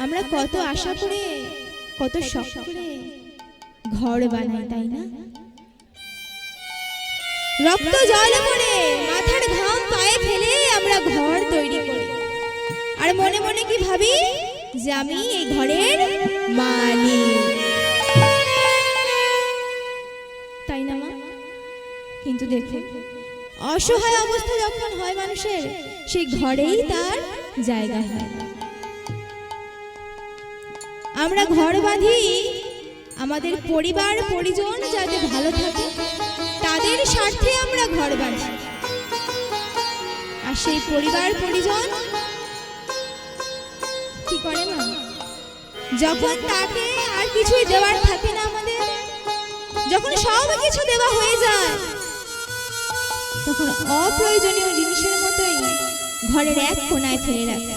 আমরা কত আশা করে কত শখ করে ঘর বানাই, তাই না? রক্ত জল করে মাথার ঘাম পায়ে ফেলে আমরা ঘর তৈরি করি, আর মনে মনে কি ভাবি যে আমি এই ঘরের মালিক, তাই না মা? কিন্তু দেখুন, অসহায় অবস্থা যখন হয় মানুষের, সেই ঘরেই তার জায়গা হয়। আমরা ঘর বাঁধি আমাদের পরিবার পরিজন যাতে ভালো থাকে, তাদের স্বার্থে আমরা ঘর বাঁধি। আর সেই পরিবার পরিজন কি করে না, যখন তাকে আর কিছুই দেওয়ার থাকে না আমাদের, যখন সব কিছু দেওয়া হয়ে যায়, তখন অপ্রয়োজনীয় জিনিসের মতোই ঘরের এক কোণায় ফেলে রাখে।